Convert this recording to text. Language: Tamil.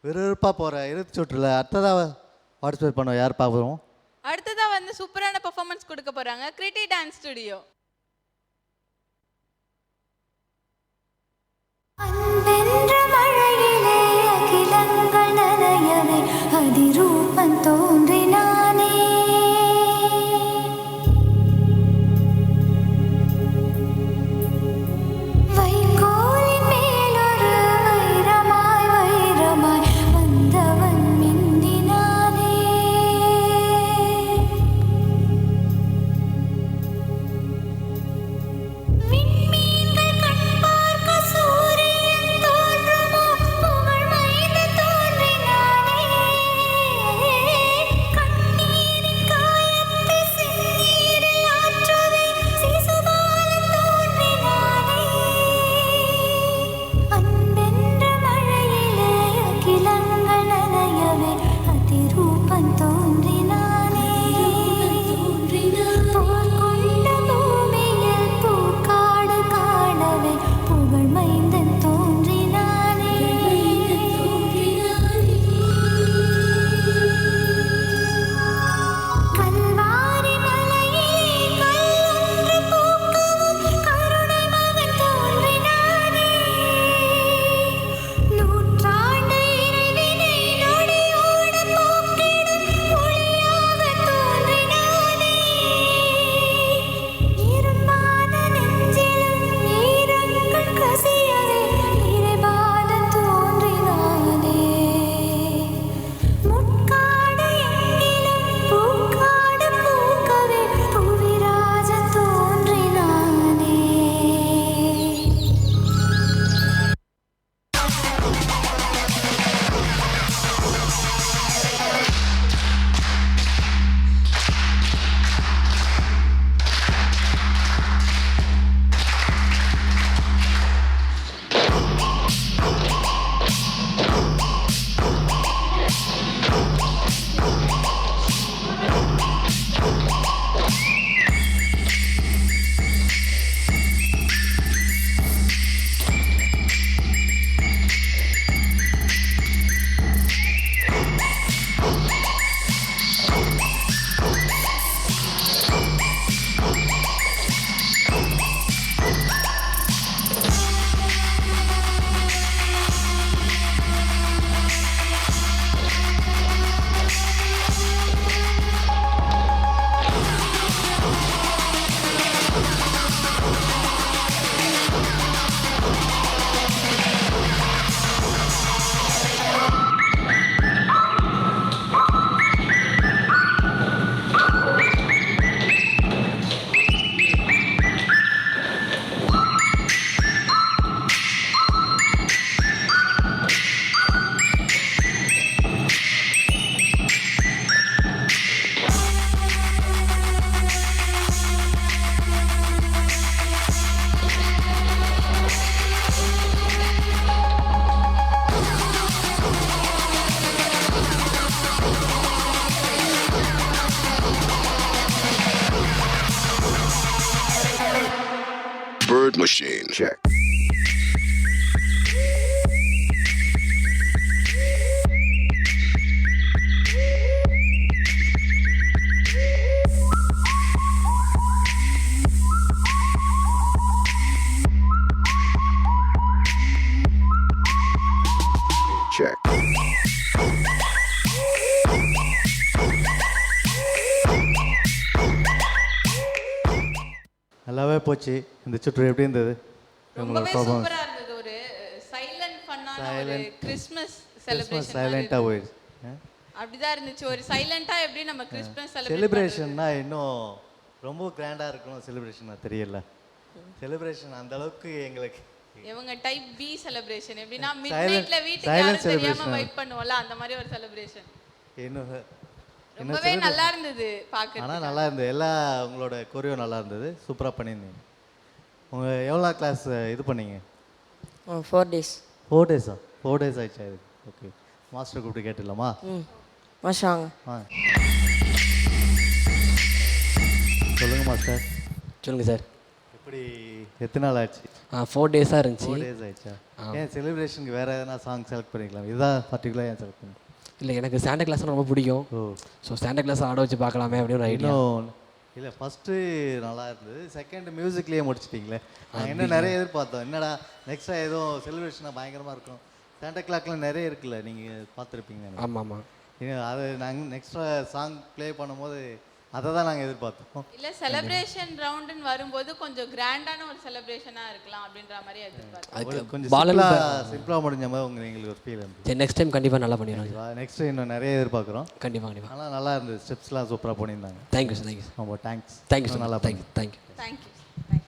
விறுவிறுப்பாக போகிற இறுதி சுற்றுல அடுத்ததாக பார்ட்டிசிபேட் பண்ண யார் பார்க்குறோம்? அடுத்ததா வந்து சூப்பரான பெர்ஃபார்மன்ஸ் கொடுக்க போறாங்க கிரிட்டி டான்ஸ் ஸ்டுடியோ. அன்பென்ற மழையிலே அகிலங்கள் நனையவே அதிரூபம் தோன்றினானே. வைக்கோலின் மேலொரு வைரமாய் வைரமாய் வந்தவன் மின்னினானே. விண்மீன்கள் கண் பார்க்க சூரியன் தோன்றுமோ புகழ் மைந்தன் தோன்றினானே. கண்ணீரின் காயத்தை செந்நீரில் ஆற்றவே சிசுபாலன் தோன்றினானே. அன்பென்ற மழையிலே அகிலங்கள் நனையவே அதிரூபம் தோன்றினானே. போர் கொண்ட பூமியில் பூக்காடு காணவே புகழ் மைந்தன் தோன்றினானே. கல்வாரி மலையிலே கல்லொன்று பூக்கவும் கருணை மகன் தோன்றினானே. நூற்றாண்டு இறைவினை நொடியோட போக்கிடும் ஒளியாக தோன்றினானே. இரும்பான நெஞ்சிலும் ஈரங்கள் கசியவே இறைபாலன் தோன்றினானே. முட்காடு எங்கிலும் பூக்காடு பூக்கவே புவிராஜன் தோன்றினானே. Bird machine. Check. Check. நல்லாவே போச்சு. இந்த சுற்று எப்படி இருந்தது? உங்களோட ரொம்பவே performance? சூப்பரா இருந்தது. ஒரு சைலண்ட் ஃபன்னான ஒரு Silent. கிறிஸ்மஸ் கிறிஸ்மஸ் செலிப்ரேஷன் சைலண்டாக போயிடுச்சு. அப்படிதான் இருந்துச்சு. ஒரு சைலண்டா எப்படி நம்ம கிறிஸ்மஸ் செலிப்ரேஷன்னா இன்னும் ரொம்ப கிராண்டாக இருக்கணும். செலிப்ரேஷன் தெரியல. செலிப்ரேஷன் அந்த அளவுக்கு எங்களுக்கு இவங்க டைப் பி செலிப்ரேஷன் எப்படின்னா Silent- மிட்நைட்ல வீட்டுக்கு silent யாரும் தெரியாம celebration. வைப் பண்ணுவோம்ல அந்த மாதிரி ஒரு செலிப்ரேஷன். இன்னும் ரொம்பவே நல்லா இருந்தது பாக்க. ஆனால் நல்லா இருந்தது. எல்லா உங்களோட கொரியோ நல்லா இருந்தது. சூப்பராக பண்ணியிருந்தீங்க. உங்கள் எவ்வளோ கிளாஸ் இது பண்ணீங்க? 4 days. 4 டேஸா? 4 டேஸ் ஆயிடுச்சா இது? ஓகே, மாஸ்டர் கூப்பிட்டு கேட்டுடலாமா? மாஷாங்க. ஆ சொல்லுங்கள் மாஸ்டர். சொல்லுங்கள் சார். இப்படி எத்தனை நாள் ஆச்சு? 4 டேஸாக இருந்துச்சு. 4 டேஸ் ஆயிடுச்சா? ஏன் செலிப்ரேஷனுக்கு வேறு எதனா சாங் செலக்ட் பண்ணிக்கலாம், இதான் பர்டிகுலராக ஏன் செலக்ட் பண்ணி? இல்லை, எனக்கு சாண்டா கிளாஸ் ரொம்ப பிடிக்கும். ஓ, ஸோ சாண்டா கிளாஸ் ஆட வச்சு பார்க்கலாமே அப்படின்னு ஒரு ஐடியா. இன்னும் இல்லை, ஃபஸ்ட்டு நல்லா இருந்தது, செகண்ட் மியூசிக்லேயே முடிச்சிட்டிங்களே. நான் இன்னும் நிறைய எதிர்பார்த்தோம், என்னடா நெக்ஸ்ட்டாக ஏதோ செலிப்ரேஷனாக பயங்கரமாக இருக்கும். சாண்டா கிளாக்லாம் நிறைய இருக்குல்ல, நீங்கள் பார்த்துருப்பீங்க. ஆமாம் ஆமாம். அது நாங்கள் நெக்ஸ்ட்ரா சாங் ப்ளே பண்ணும்போது அதை தான் நாங்கள் எதிர்பார்த்தோம். இல்ல செலிப்ரேஷன் ரவுண்டுன்னு வரும்போது கொஞ்சம் கிராண்டான ஒரு செலிப்ரேஷனா இருக்கலாம் அப்படின்ற மாதிரி எதிர்பார்த்தோம். அதுக்கு கொஞ்சம் பாலன் சிம்பிளாக முடிஞ்ச மாதிரி எங்களுக்கு ஒரு ஃபீல் இருந்துச்சு. சரி, நெக்ஸ்ட் டைம் கண்டிப்பாக நல்லா பண்ணிடுவோம். நெக்ஸ்ட் இன்னும் நிறைய எதிர்பார்க்குறோம். கண்டிப்பாக. ஆனால் நல்லா இருந்தது, ஸ்டெப்ஸ்லாம் சூப்பராக பண்ணியிருந்தாங்க. Thank you sir, thank you sir. ரொம்ப தேங்க்ஸ். Thank you sir. நல்லா தேங்க்யூ. தேங்க்யூ.